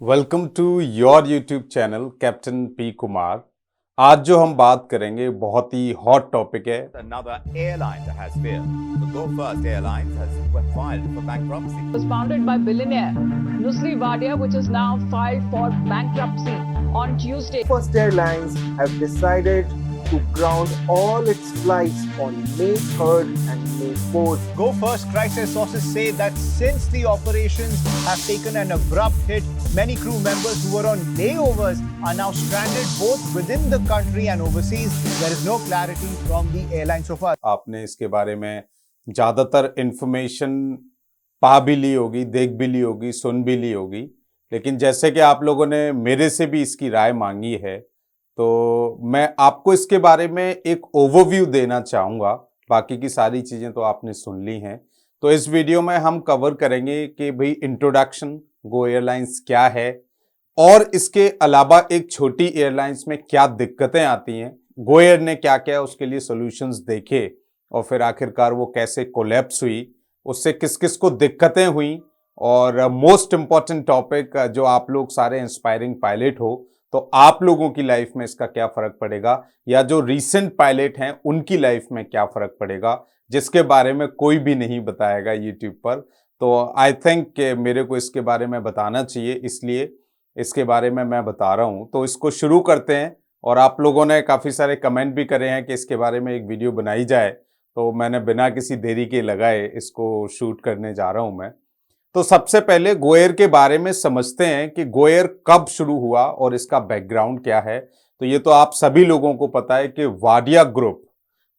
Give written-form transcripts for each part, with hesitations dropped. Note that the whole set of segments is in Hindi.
Welcome to your YouTube channel Captain P Kumar. आज जो हम बात करेंगे बहुत ही हॉट टॉपिक है। Another airline that has failed. The Go First Airlines has filed for bankruptcy. Was founded by billionaire Nusli Wadia, which is now filed for bankruptcy on Tuesday. First Airlines have decided to ground all its flights on May 3rd and May 4th. Go First crisis sources say that since the operations have taken an abrupt hit, many crew members who were on layovers are now stranded both within the country and overseas. There is no clarity from the airline so far. आपने इसके बारे में ज़्यादातर इंफॉर्मेशन पा भी ली होगी, देख भी ली होगी, सुन भी ली होगी, लेकिन जैसे कि आप लोगों ने मेरे से भी इसकी राय मांगी है, तो मैं आपको इसके बारे में एक ओवरव्यू देना चाहूँगा। बाकी की सारी चीज़ें तो आपने सुन ली हैं। तो इस वीडियो में हम कवर करेंगे कि भाई इंट्रोडक्शन गो एयरलाइंस क्या है और इसके अलावा एक छोटी एयरलाइंस में क्या दिक्कतें आती हैं, गो एयर ने क्या क्या उसके लिए सॉल्यूशंस देखे और फिर आखिरकार वो कैसे कोलैप्स हुई, उससे किस किस को दिक्कतें हुई, और मोस्ट इम्पॉर्टेंट टॉपिक जो आप लोग सारे इंस्पायरिंग पायलट हो तो आप लोगों की लाइफ में इसका क्या फर्क पड़ेगा, या जो रीसेंट पायलट हैं उनकी लाइफ में क्या फर्क पड़ेगा, जिसके बारे में कोई भी नहीं बताएगा यूट्यूब पर। तो आई थिंक कि मेरे को इसके बारे में बताना चाहिए, इसलिए इसके बारे में मैं बता रहा हूँ। तो इसको शुरू करते हैं। और आप लोगों ने काफ़ी सारे कमेंट भी करे हैं कि इसके बारे में एक वीडियो बनाई जाए, तो मैंने बिना किसी देरी के लगाए इसको शूट करने जा रहा हूँ मैं। तो सबसे पहले गो एयर के बारे में समझते हैं कि गो एयर कब शुरू हुआ और इसका बैकग्राउंड क्या है। तो ये तो आप सभी लोगों को पता है कि वाडिया ग्रुप,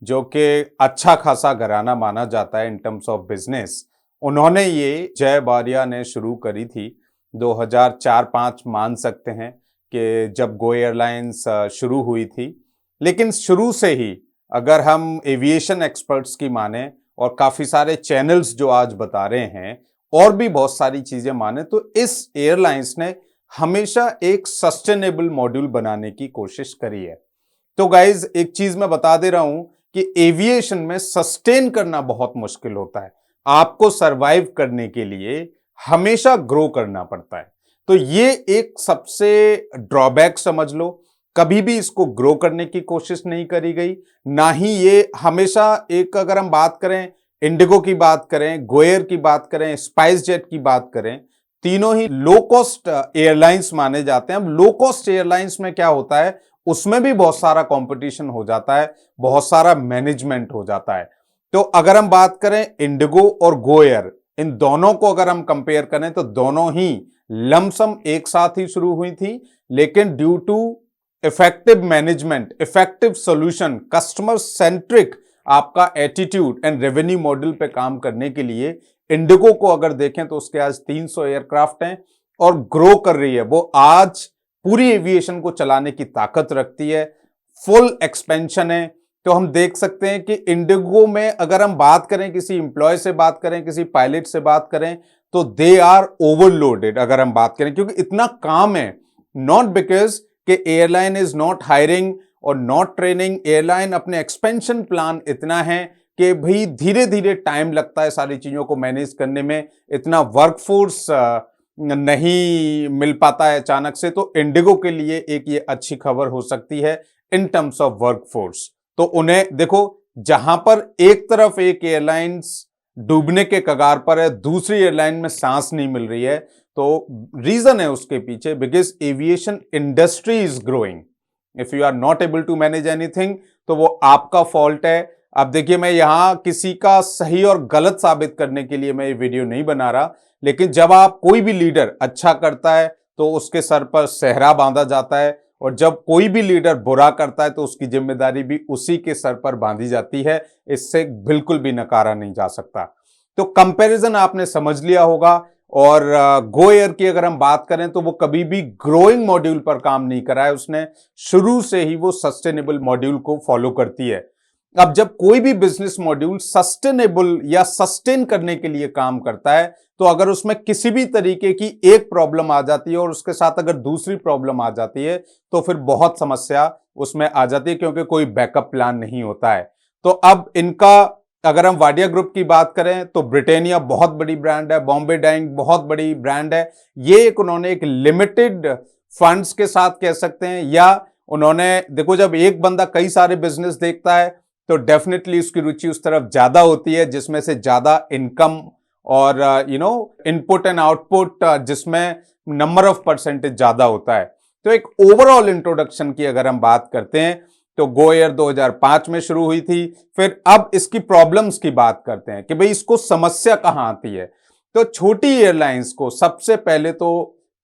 जो कि अच्छा खासा घराना माना जाता है इन टर्म्स ऑफ बिजनेस, उन्होंने ये जय वाडिया ने शुरू करी थी 2004-05 मान सकते हैं कि जब गो एयरलाइंस शुरू हुई थी। लेकिन शुरू से ही अगर हम एविएशन एक्सपर्ट्स की माने और काफ़ी सारे चैनल्स जो आज बता रहे हैं और भी बहुत सारी चीजें माने, तो इस एयरलाइंस ने हमेशा एक सस्टेनेबल मॉड्यूल बनाने की कोशिश करी है। तो गाइज एक चीज मैं बता दे रहा हूं कि एविएशन में सस्टेन करना बहुत मुश्किल होता है। आपको सरवाइव करने के लिए हमेशा ग्रो करना पड़ता है। तो ये एक सबसे ड्रॉबैक समझ लो। कभी भी इसको ग्रो करने की कोशिश नहीं करी गई, ना ही ये हमेशा एक, अगर हम बात करें इंडिगो की बात करें, गो एयर की बात करें, स्पाइस जेट की बात करें, तीनों ही लो कॉस्ट एयरलाइंस माने जाते हैं। अब लो कॉस्ट एयरलाइंस में क्या होता है, उसमें भी बहुत सारा कंपटीशन हो जाता है, बहुत सारा मैनेजमेंट हो जाता है। तो अगर हम बात करें इंडिगो और गो एयर, इन दोनों को अगर हम कंपेयर करें तो दोनों ही लमसम एक साथ ही शुरू हुई थी, लेकिन due to effective management, effective solution, customer centric आपका एटीट्यूड एंड रेवेन्यू मॉडल पे काम करने के लिए इंडिगो को अगर देखें तो उसके आज 300 एयरक्राफ्ट हैं और ग्रो कर रही है। वो आज पूरी एविएशन को चलाने की ताकत रखती है, फुल एक्सपेंशन है। तो हम देख सकते हैं कि इंडिगो में अगर हम बात करें, किसी एम्प्लॉय से बात करें, किसी पायलट से बात करें, तो दे आर ओवरलोडेड अगर हम बात करें, क्योंकि इतना काम है। नॉट बिकॉज कि एयरलाइन इज नॉट हायरिंग और नॉट ट्रेनिंग, एयरलाइन अपने एक्सपेंशन प्लान इतना है कि भाई धीरे धीरे टाइम लगता है सारी चीज़ों को मैनेज करने में, इतना वर्कफोर्स नहीं मिल पाता है अचानक से। तो इंडिगो के लिए एक ये अच्छी खबर हो सकती है इन टर्म्स ऑफ वर्कफोर्स। तो उन्हें देखो, जहां पर एक तरफ एक एयरलाइंस डूबने के कगार पर है, दूसरी एयरलाइन में सांस नहीं मिल रही है, तो रीजन है उसके पीछे, because aviation industry is growing. If you are not able to manage anything तो वो आपका फॉल्ट है। अब देखिए, मैं यहां किसी का सही और गलत साबित करने के लिए मैं ये वीडियो नहीं बना रहा, लेकिन जब आप कोई भी लीडर अच्छा करता है तो उसके सर पर सेहरा बांधा जाता है, और जब कोई भी लीडर बुरा करता है तो उसकी जिम्मेदारी भी उसी के सर पर बांधी जाती है। इससे बिल्कुल भी नकारा नहीं जा सकता। तो कंपैरिजन आपने समझ लिया होगा। और गो एयर की अगर हम बात करें तो वो कभी भी ग्रोइंग मॉड्यूल पर काम नहीं करा है, उसने शुरू से ही वो सस्टेनेबल मॉड्यूल को फॉलो करती है। अब जब कोई भी बिजनेस मॉड्यूल सस्टेनेबल या सस्टेन करने के लिए काम करता है, तो अगर उसमें किसी भी तरीके की एक प्रॉब्लम आ जाती है और उसके साथ अगर दूसरी प्रॉब्लम आ जाती है, तो फिर बहुत समस्या उसमें आ जाती है, क्योंकि कोई बैकअप प्लान नहीं होता है। तो अब इनका अगर हम वाडिया ग्रुप की बात करें तो ब्रिटानिया बहुत बड़ी ब्रांड है, बॉम्बे डाइंग बहुत बड़ी ब्रांड है। ये एक उन्होंने एक लिमिटेड फंड्स के साथ कह सकते हैं, या उन्होंने देखो जब एक बंदा कई सारे बिजनेस देखता है तो डेफिनेटली उसकी रुचि उस तरफ ज्यादा होती है जिसमें से ज्यादा इनकम और इनपुट एंड आउटपुट जिसमें नंबर ऑफ परसेंटेज ज्यादा होता है। तो एक ओवरऑल इंट्रोडक्शन की अगर हम बात करते हैं तो गो एयर 2005 में शुरू हुई थी। फिर अब इसकी प्रॉब्लम्स की बात करते हैं कि भाई इसको समस्या कहां आती है। तो छोटी एयरलाइंस को सबसे पहले तो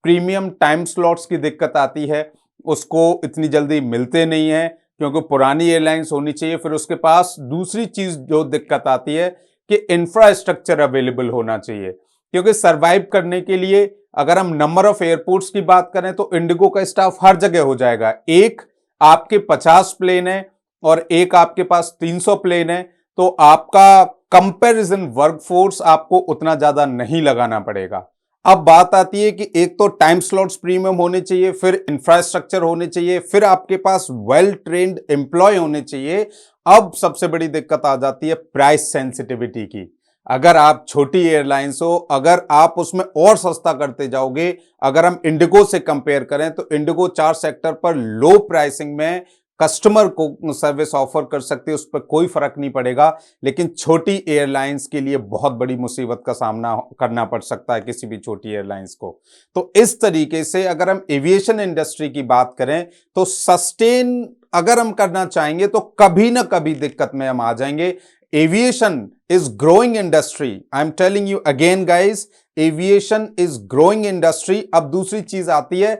प्रीमियम टाइम स्लॉट्स की दिक्कत आती है, उसको इतनी जल्दी मिलते नहीं है क्योंकि पुरानी एयरलाइंस होनी चाहिए। फिर उसके पास दूसरी चीज जो दिक्कत आती है कि इंफ्रास्ट्रक्चर अवेलेबल होना चाहिए, क्योंकि सरवाइव करने के लिए अगर हम नंबर ऑफ एयरपोर्ट्स की बात करें तो इंडिगो का स्टाफ हर जगह हो जाएगा। एक आपके 50 प्लेन है और एक आपके पास 300 प्लेन है, तो आपका कंपैरिजन वर्कफोर्स आपको उतना ज्यादा नहीं लगाना पड़ेगा। अब बात आती है कि एक तो टाइम स्लॉट्स प्रीमियम होने चाहिए, फिर इंफ्रास्ट्रक्चर होने चाहिए, फिर आपके पास वेल ट्रेन्ड एम्प्लॉय होने चाहिए। अब सबसे बड़ी दिक्कत आ जाती है प्राइस सेंसिटिविटी की। अगर आप छोटी एयरलाइंस हो, अगर आप उसमें और सस्ता करते जाओगे, अगर हम इंडिगो से कंपेयर करें तो इंडिगो 4 सेक्टर पर लो प्राइसिंग में कस्टमर को सर्विस ऑफर कर सकती है, उस पर कोई फर्क नहीं पड़ेगा। लेकिन छोटी एयरलाइंस के लिए बहुत बड़ी मुसीबत का सामना करना पड़ सकता है किसी भी छोटी एयरलाइंस को। तो इस तरीके से अगर हम एविएशन इंडस्ट्री की बात करें तो सस्टेन अगर हम करना चाहेंगे तो कभी ना कभी दिक्कत में हम आ जाएंगे। Aviation is growing industry, I am telling you again guys, aviation is growing industry. अब दूसरी चीज आती है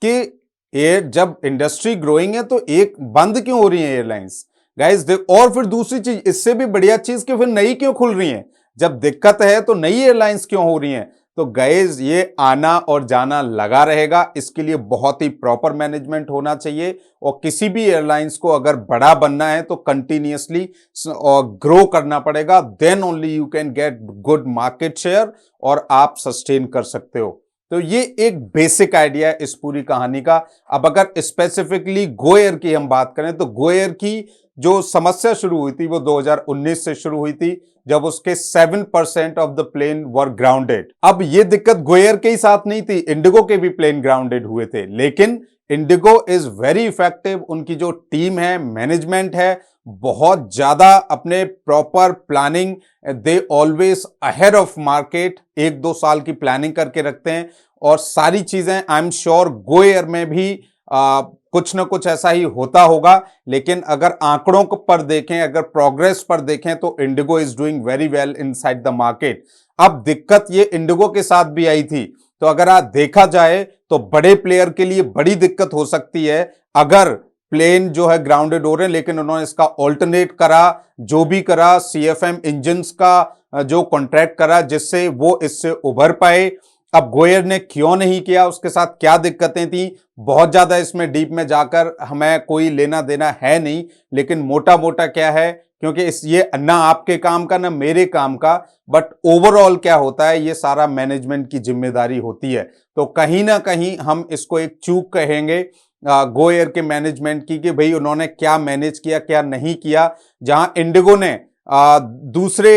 कि जब इंडस्ट्री ग्रोइंग है तो एक बंद क्यों हो रही है एयरलाइंस गाइस। और फिर दूसरी चीज, इससे भी बढ़िया चीज कि फिर नई क्यों खुल रही है। जब दिक्कत है तो नई एयरलाइंस क्यों हो रही हैं। तो गाइस ये आना और जाना लगा रहेगा, इसके लिए बहुत ही प्रॉपर मैनेजमेंट होना चाहिए। और किसी भी एयरलाइंस को अगर बड़ा बनना है तो कंटिन्यूअसली ग्रो करना पड़ेगा, then only you can get good market share और आप सस्टेन कर सकते हो। तो ये एक बेसिक आइडिया है इस पूरी कहानी का। अब अगर स्पेसिफिकली गो एयर की हम बात करें तो गो एयर की जो समस्या शुरू हुई थी वो 2019 से शुरू हुई थी, जब उसके 7% of the plane were grounded. अब ये दिक्कत गो एयर के ही साथ नहीं थी, इंडिगो के भी प्लेन ग्राउंडेड हुए थे, लेकिन इंडिगो इज वेरी इफेक्टिव। उनकी जो टीम है, मैनेजमेंट है, बहुत ज्यादा अपने proper planning, they always ahead of market, 1-2 साल की प्लानिंग करके रखते हैं और सारी चीजें I am sure Go Air में भी कुछ ना कुछ ऐसा ही होता होगा। लेकिन अगर आंकड़ों पर देखें, अगर प्रोग्रेस पर देखें तो Indigo is doing very well inside the market. अब दिक्कत ये इंडिगो के साथ भी आई थी, तो अगर आप देखा जाए तो बड़े प्लेयर के लिए बड़ी दिक्कत हो सकती है अगर प्लेन जो है ग्राउंडेड हो रहे हैं। लेकिन उन्होंने इसका ऑल्टरनेट करा, जो भी करा, सीएफएम इंजन्स का जो कॉन्ट्रैक्ट करा जिससे वो इससे उभर पाए। अब गो एयर ने क्यों नहीं किया, उसके साथ क्या दिक्कतें थी, बहुत ज्यादा इसमें डीप में जाकर हमें कोई लेना देना है नहीं। लेकिन मोटा मोटा क्या है, क्योंकि ये ना आपके काम का ना मेरे काम का, बट ओवरऑल क्या होता है, ये सारा मैनेजमेंट की जिम्मेदारी होती है। तो कहीं ना कहीं हम इसको एक चूक कहेंगे गो एयर के मैनेजमेंट की कि भाई उन्होंने क्या मैनेज किया, क्या नहीं किया। जहां इंडिगो ने दूसरे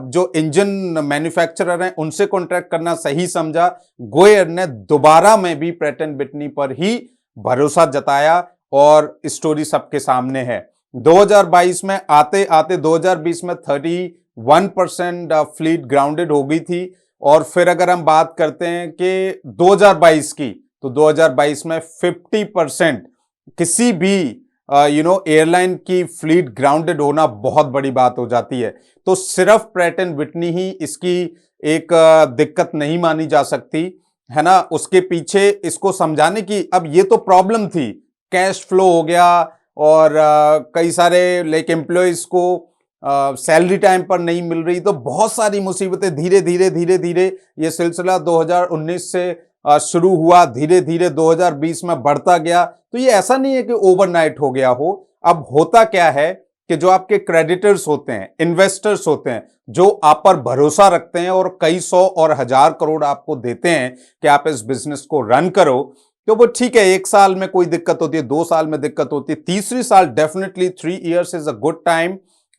जो इंजन मैन्युफैक्चरर हैं उनसे कॉन्ट्रैक्ट करना सही समझा, गो एयर ने दोबारा में भी प्रैट एंड विटनी पर ही भरोसा जताया और स्टोरी सबके सामने है। 2022 में आते आते 2020 में 31% फ्लीट ग्राउंडेड हो गई थी। और फिर अगर हम बात करते हैं कि 2022 की, तो 2022 में 50% किसी भी एयरलाइन की फ्लीट ग्राउंडेड होना बहुत बड़ी बात हो जाती है। तो सिर्फ प्रैट एंड विटनी ही इसकी एक दिक्कत नहीं मानी जा सकती, है ना। उसके पीछे इसको समझाने की, अब ये तो प्रॉब्लम थी, कैश फ्लो हो गया और कई सारे लाइक एम्प्लॉयज को सैलरी टाइम पर नहीं मिल रही, तो बहुत सारी मुसीबतें धीरे धीरे ये सिलसिला 2019 से शुरू हुआ, धीरे धीरे 2020 में बढ़ता गया। तो ये ऐसा नहीं है कि ओवरनाइट हो गया हो। अब होता क्या है कि जो आपके क्रेडिटर्स होते हैं, इन्वेस्टर्स होते हैं, जो आप पर भरोसा रखते हैं और कई 100 और 1000 करोड़ आपको देते हैं कि आप इस बिजनेस को रन करो, तो वो ठीक है, 1 साल में कोई दिक्कत होती है, 2 साल में दिक्कत होती है, तीसरी साल definitely 3 years is a good time.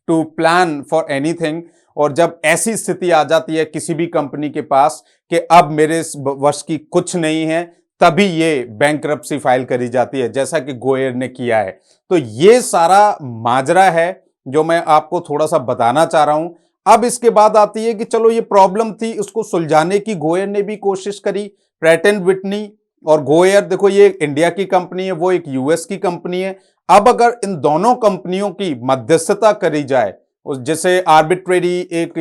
To plan for anything. और जब ऐसी स्थिति आ जाती है किसी भी कंपनी के पास कि अब मेरे इस वश की कुछ नहीं है, तभी ये बैंकरप्सी फाइल करी जाती है, जैसा कि गोएयर ने किया है। तो ये सारा माजरा है जो मैं आपको थोड़ा सा बताना चाह रहा हूं। अब इसके बाद आती है कि चलो ये प्रॉब्लम थी, उसको सुलझाने की गोएयर ने भी कोशिश करी। प्रैट एंड विटनी और गोएयर, देखो ये इंडिया की कंपनी है, वो एक यूएस की कंपनी है। अब अगर इन दोनों कंपनियों की मध्यस्थता करी जाए, जैसे आर्बिट्रेरी एक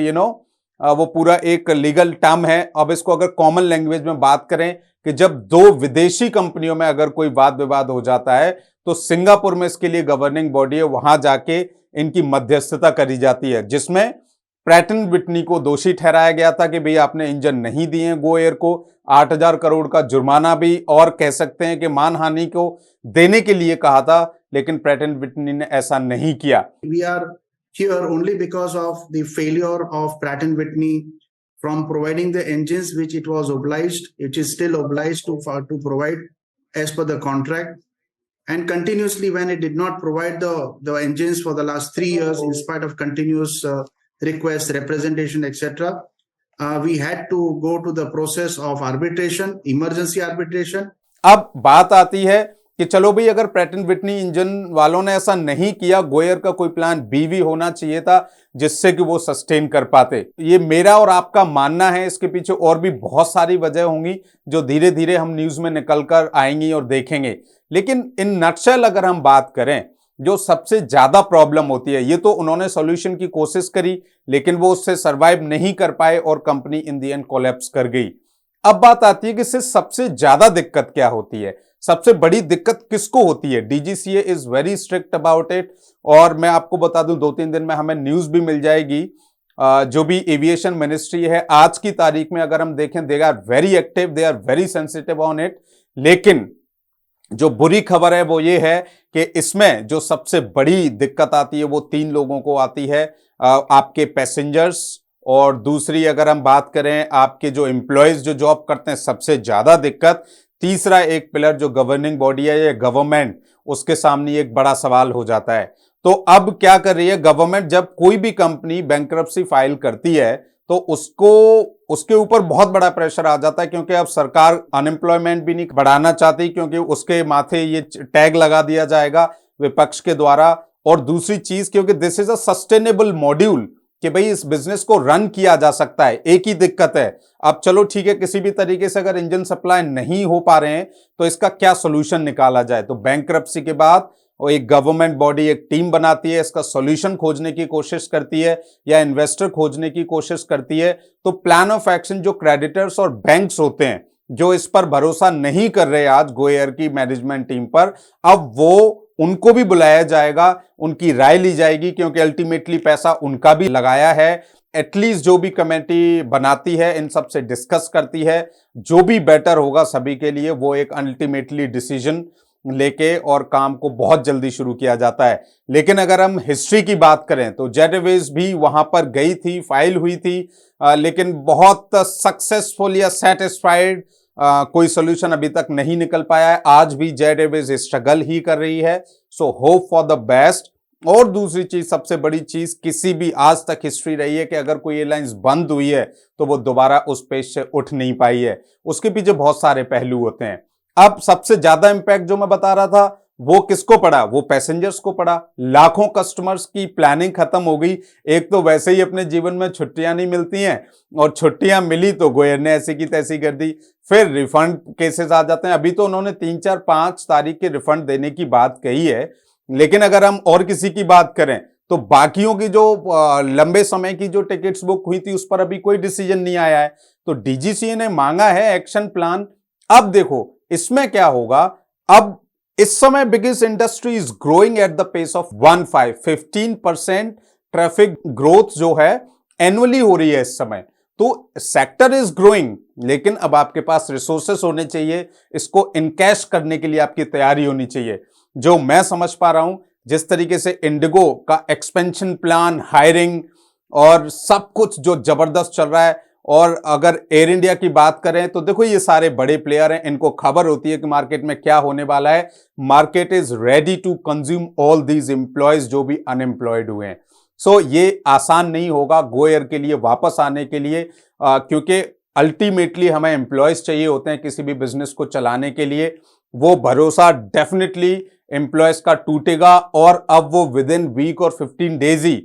वो पूरा एक लीगल टर्म है। अब इसको अगर कॉमन लैंग्वेज में बात करें कि जब दो विदेशी कंपनियों में अगर कोई वाद विवाद हो जाता है तो सिंगापुर में इसके लिए गवर्निंग बॉडी है, वहां जाके इनकी मध्यस्थता करी जाती है, जिसमें प्रैट एंड विटनी को दोषी ठहराया गया था कि भाई आपने इंजन नहीं दिए गोएयर को, 8,000 करोड़ का जुर्माना भी और कह सकते हैं कि मानहानि को देने के लिए कहा था, लेकिन प्रैट एंड विटनी ने ऐसा नहीं किया। We are here only because of the failure of Pratt and Whitney from providing the engines which it was obliged, which is still obliged to provide as per the contract. And continuously, when it did not provide the engines for the last 3 years, in spite of continuous requests, representation, etc., we had to go to the process of arbitration, emergency arbitration. अब बात आती है कि चलो भाई, अगर प्रैट एंड विटनी इंजन वालों ने ऐसा नहीं किया, गोएयर का कोई प्लान बी भी होना चाहिए था जिससे कि वो सस्टेन कर पाते। ये मेरा और आपका मानना है। इसके पीछे और भी बहुत सारी वजह होंगी जो धीरे धीरे हम न्यूज में निकल कर आएंगी और देखेंगे। लेकिन इन नटशेल अगर हम बात करें, जो सबसे ज्यादा प्रॉब्लम होती है, ये तो उन्होंने सॉल्यूशन की कोशिश करी लेकिन वो उससे सर्वाइव नहीं कर पाए और company in the and collapse कर गई। अब बात आती है कि इससे सबसे ज्यादा दिक्कत क्या होती है, सबसे बड़ी दिक्कत किसको होती है। DGCA is very strict about it, और मैं आपको बता दूं 2-3 दिन में हमें न्यूज भी मिल जाएगी। जो भी एविएशन मिनिस्ट्री है आज की तारीख में अगर हम देखें, they are very active, they are very sensitive on it. लेकिन जो बुरी खबर है वो ये है कि इसमें जो सबसे बड़ी दिक्कत आती है वो 3 लोगों को आती है, आपके पैसेंजर्स, और दूसरी अगर हम बात करें आपके जो एम्प्लॉयज जो जॉब करते हैं, सबसे ज्यादा दिक्कत। तीसरा एक पिलर जो गवर्निंग बॉडी है या गवर्नमेंट, उसके सामने एक बड़ा सवाल हो जाता है। तो अब क्या कर रही है गवर्नमेंट, जब कोई भी कंपनी बैंकरप्सी फाइल करती है तो उसके ऊपर बहुत बड़ा प्रेशर आ जाता है, क्योंकि अब सरकार अनएम्प्लॉयमेंट भी नहीं बढ़ाना चाहती, क्योंकि उसके माथे ये टैग लगा दिया जाएगा विपक्ष के द्वारा। और दूसरी चीज, क्योंकि this is a sustainable module, कि भाई इस बिजनेस को रन किया जा सकता है। एक ही दिक्कत है, अब चलो ठीक है, किसी भी तरीके से अगर इंजन सप्लाई नहीं हो पा रहे हैं तो इसका क्या सोल्यूशन निकाला जाए। तो बैंकरप्सी के बाद वो एक गवर्नमेंट बॉडी एक टीम बनाती है, इसका सॉल्यूशन खोजने की कोशिश करती है या इन्वेस्टर खोजने की कोशिश करती है। तो प्लान ऑफ एक्शन जो क्रेडिटर्स और बैंक्स होते हैं जो इस पर भरोसा नहीं कर रहे आज गोएयर की मैनेजमेंट टीम पर, अब वो उनको भी बुलाया जाएगा, उनकी राय ली जाएगी, क्योंकि अल्टीमेटली पैसा उनका भी लगाया है। एटलीस्ट जो भी कमेटी बनाती है इन सब से डिस्कस करती है, जो भी बेटर होगा सभी के लिए वो एक अल्टीमेटली डिसीजन लेके और काम को बहुत जल्दी शुरू किया जाता है। लेकिन अगर हम हिस्ट्री की बात करें तो जेट एयरवेज भी वहां पर गई थी, फाइल हुई थी, लेकिन बहुत सक्सेसफुल या सेटिस्फाइड कोई सोल्यूशन अभी तक नहीं निकल पाया है। आज भी जेट एयरवेज स्ट्रगल ही कर रही है। So hope for the best. और दूसरी चीज, सबसे बड़ी चीज, किसी भी आज तक हिस्ट्री रही है कि अगर कोई एयरलाइंस बंद हुई है तो वो दोबारा उस पेज से उठ नहीं पाई है। उसके पीछे बहुत सारे पहलू होते हैं। अब सबसे ज्यादा इंपैक्ट जो मैं बता रहा था वो किसको पड़ा, वो पैसेंजर्स को पड़ा। लाखों कस्टमर्स की प्लानिंग खत्म हो गई। एक तो वैसे ही अपने जीवन में छुट्टियां नहीं मिलती हैं, और छुट्टियां मिली तो गोएयर ने ऐसी की तैसी कर दी। फिर रिफंड केसेस आ जाते हैं। अभी तो उन्होंने 3-4-5 तारीख के रिफंड देने की बात कही है, लेकिन अगर हम और किसी की बात करें तो बाकियों की जो लंबे समय की जो टिकट्स बुक हुई थी उस पर अभी कोई डिसीजन नहीं आया है। तो डीजीसीए ने मांगा है एक्शन प्लान। अब देखो इसमें क्या होगा। अब इस समय biggest industry is growing at the pace of 15% traffic growth जो है एनुअली हो रही है इस समय। तो सेक्टर इज ग्रोइंग, लेकिन अब आपके पास रिसोर्सेस होने चाहिए, इसको इनकैश करने के लिए आपकी तैयारी होनी चाहिए। जो मैं समझ पा रहा हूं, जिस तरीके से इंडिगो का एक्सपेंशन प्लान, हायरिंग और सब कुछ जो जबरदस्त चल रहा है, और अगर एयर इंडिया की बात करें तो देखो ये सारे बड़े प्लेयर हैं, इनको खबर होती है कि मार्केट में क्या होने वाला है। Market is ready to consume all these employees जो भी अनएम्प्लॉयड हुए हैं। सो ये आसान नहीं होगा गो एयर के लिए वापस आने के लिए, क्योंकि अल्टीमेटली हमें एम्प्लॉयज चाहिए होते हैं किसी भी बिजनेस को चलाने के लिए। वो भरोसा डेफिनेटली एम्प्लॉयज का टूटेगा, और अब वो विद इन वीक और 15 डेज ही,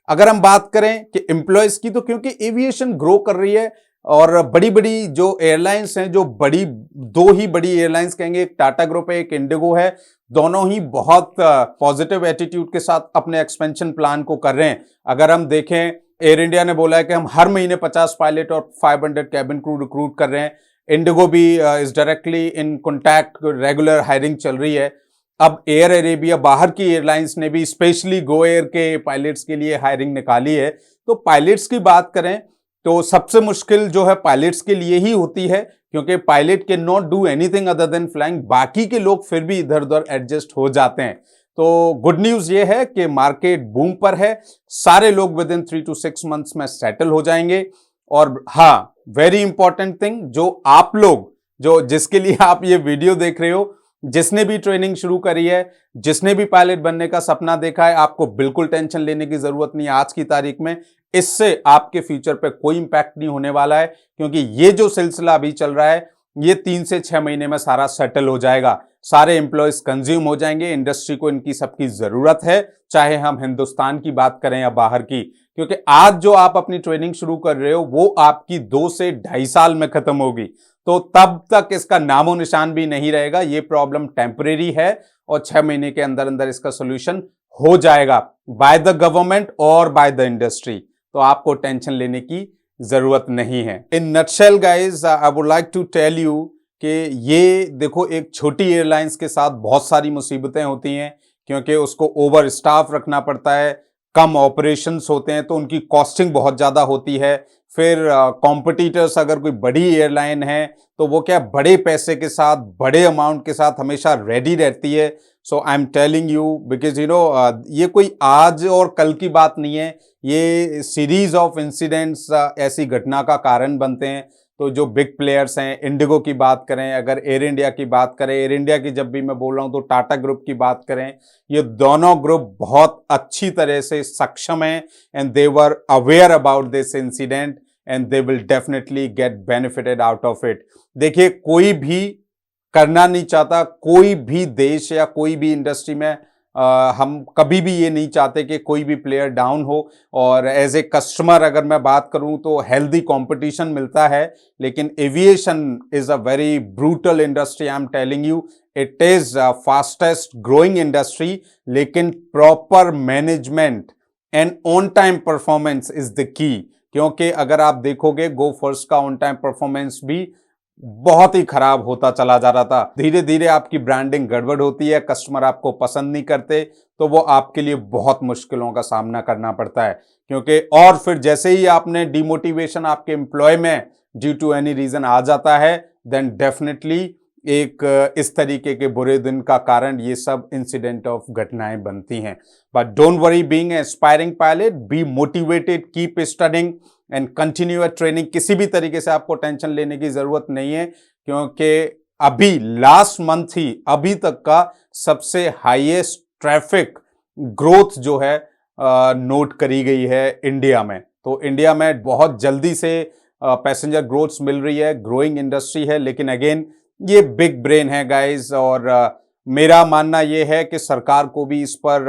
अगर हम बात करें कि एम्प्लॉयज की, तो क्योंकि एविएशन ग्रो कर रही है और बड़ी बड़ी जो एयरलाइंस हैं, जो बड़ी दो ही बड़ी एयरलाइंस कहेंगे, एक टाटा ग्रुप है, एक इंडिगो है, दोनों ही बहुत पॉजिटिव एटीट्यूड के साथ अपने एक्सपेंशन प्लान को कर रहे हैं। अगर हम देखें, एयर इंडिया ने बोला है कि हम हर महीने 50 पायलट और 500 कैबिन क्रू रिक्रूट कर रहे हैं। इंडिगो भी is directly in contact, regular hiring चल रही है। अब एयर अरेबिया, बाहर की एयरलाइंस ने भी स्पेशली गो एयर के पायलट्स के लिए हायरिंग निकाली है। तो पायलट्स की बात करें तो सबसे मुश्किल जो है पायलट्स के लिए ही होती है, क्योंकि pilot can not do anything other than flying. बाकी के लोग फिर भी इधर उधर एडजस्ट हो जाते हैं। तो गुड न्यूज ये है कि मार्केट बूम पर है, सारे लोग विद इन 3 to 6 मंथ्स में सेटल हो जाएंगे। और हाँ, वेरी इंपॉर्टेंट थिंग, जो आप लोग, जो जिसके लिए आप ये वीडियो देख रहे हो, जिसने भी ट्रेनिंग शुरू करी है, जिसने भी पायलट बनने का सपना देखा है, आपको बिल्कुल टेंशन लेने की जरूरत नहीं है। आज की तारीख में इससे आपके फ्यूचर पे कोई इंपैक्ट नहीं होने वाला है, क्योंकि ये जो सिलसिला अभी चल रहा है, ये 3 से 6 महीने में सारा सेटल हो जाएगा। सारे एम्प्लॉयज कंज्यूम हो जाएंगे, इंडस्ट्री को इनकी सबकी जरूरत है, चाहे हम हिंदुस्तान की बात करें या बाहर की। क्योंकि आज जो आप अपनी ट्रेनिंग शुरू कर रहे हो, वो आपकी 2 से 2.5 साल में खत्म होगी, तो तब तक इसका नामो निशान भी नहीं रहेगा। ये प्रॉब्लम टेम्परेरी है और 6 महीने के अंदर अंदर इसका सोल्यूशन हो जाएगा बाय द गवर्नमेंट और बाय द इंडस्ट्री। तो आपको टेंशन लेने की जरूरत नहीं है। In nutshell guys, I would like to tell you कि ये देखो, एक छोटी एयरलाइंस के साथ बहुत सारी मुसीबतें होती हैं, क्योंकि उसको ओवर स्टाफ रखना पड़ता है, कम ऑपरेशंस होते हैं, तो उनकी कॉस्टिंग बहुत ज़्यादा होती है। फिर कॉम्पिटिटर्स अगर कोई बड़ी एयरलाइन है, तो वो क्या बड़े पैसे के साथ, बड़े अमाउंट के साथ हमेशा रेडी रहती है। So I am telling you, because you know, ये कोई आज और कल की बात नहीं है, ये सीरीज ऑफ इंसिडेंट्स ऐसी घटना का कारण बनते हैं। तो जो बिग प्लेयर्स हैं, इंडिगो की बात करें, अगर एयर इंडिया की बात करें, एयर इंडिया की जब भी मैं बोल रहा हूं तो टाटा ग्रुप की बात करें, ये दोनों ग्रुप बहुत अच्छी तरह से सक्षम हैं, and they were aware about this incident and they will definitely get benefited out of it. देखिए, कोई भी करना नहीं चाहता, कोई भी देश या कोई भी इंडस्ट्री में हम कभी भी ये नहीं चाहते कि कोई भी प्लेयर डाउन हो। और एज ए कस्टमर अगर मैं बात करूं तो हेल्दी कंपटीशन मिलता है, लेकिन aviation is a very brutal industry. I am telling you, it is fastest growing industry, लेकिन proper management and on time performance is the key. क्योंकि अगर आप देखोगे, गो फर्स्ट का ऑन टाइम परफॉर्मेंस भी बहुत ही खराब होता चला जा रहा था। धीरे धीरे आपकी ब्रांडिंग गड़बड़ होती है, कस्टमर आपको पसंद नहीं करते, तो वो आपके लिए बहुत मुश्किलों का सामना करना पड़ता है। क्योंकि और फिर जैसे ही आपने डिमोटिवेशन आपके एम्प्लॉय में ड्यू टू एनी रीजन आ जाता है, देन डेफिनेटली एक इस तरीके के बुरे दिन का कारण ये सब इंसिडेंट ऑफ घटनाएं बनती हैं। But don't worry, being aspiring pilot, be motivated, keep studying and continue your training. किसी भी तरीके से आपको टेंशन लेने की जरूरत नहीं है, क्योंकि अभी लास्ट मंथ ही अभी तक का सबसे हाईएस्ट ट्रैफिक ग्रोथ जो है नोट करी गई है इंडिया में। तो इंडिया में बहुत जल्दी से पैसेंजर ग्रोथ मिल रही है, ग्रोइंग इंडस्ट्री है। लेकिन अगेन, ये बिग ब्रेन है गाइस, और मेरा मानना ये है कि सरकार को भी इस पर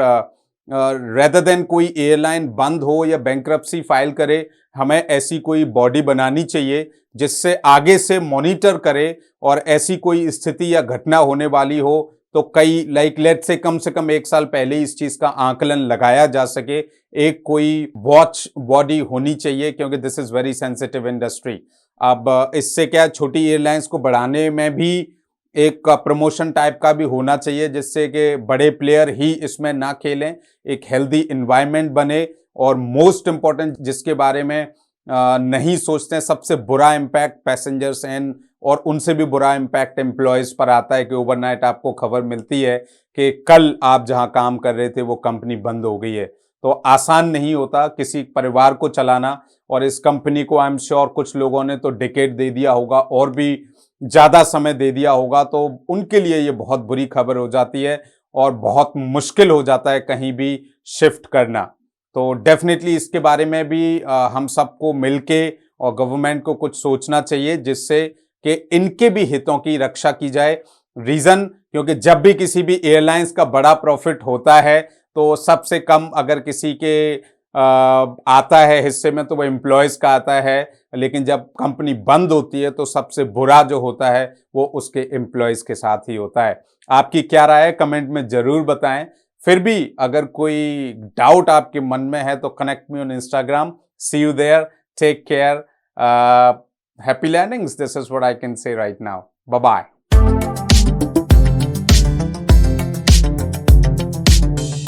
रेदर देन कोई एयरलाइन बंद हो या बैंक्रप्सी फाइल करे, हमें ऐसी कोई बॉडी बनानी चाहिए जिससे आगे से मॉनिटर करे, और ऐसी कोई स्थिति या घटना होने वाली हो तो कई लेट से कम 1 साल पहले इस चीज का आकलन लगाया जा सके। एक कोई वॉच बॉडी होनी चाहिए, क्योंकि this is very sensitive industry. अब इससे क्या, छोटी एयरलाइंस को बढ़ाने में भी एक प्रमोशन टाइप का भी होना चाहिए, जिससे कि बड़े प्लेयर ही इसमें ना खेलें, एक हेल्दी एनवायरनमेंट बने। और मोस्ट इंपॉर्टेंट, जिसके बारे में नहीं सोचते हैं, सबसे बुरा इम्पैक्ट पैसेंजर्स एंड और उनसे भी बुरा इम्पैक्ट एम्प्लॉयज पर आता है कि ओवरनाइट आपको खबर मिलती है कि कल आप जहां काम कर रहे थे वो कंपनी बंद हो गई है। तो आसान नहीं होता किसी परिवार को चलाना, और इस कंपनी को आई एम श्योर कुछ लोगों ने तो डिकेड दे दिया होगा और भी ज्यादा समय दे दिया होगा, तो उनके लिए ये बहुत बुरी खबर हो जाती है और बहुत मुश्किल हो जाता है कहीं भी शिफ्ट करना। तो डेफिनेटली इसके बारे में भी हम सबको मिलके और गवर्नमेंट को कुछ सोचना चाहिए, जिससे कि इनके भी हितों की रक्षा की जाए। रीजन, क्योंकि जब भी किसी भी एयरलाइंस का बड़ा प्रॉफिट होता है तो सबसे कम अगर किसी के आता है हिस्से में तो वो एम्प्लॉयज का आता है, लेकिन जब कंपनी बंद होती है तो सबसे बुरा जो होता है वो उसके एम्प्लॉयज के साथ ही होता है। आपकी क्या राय है कमेंट में जरूर बताएं। फिर भी अगर कोई डाउट आपके मन में है तो connect me on Instagram. See you there, take care, happy landings, this is what I can say right now, bye bye.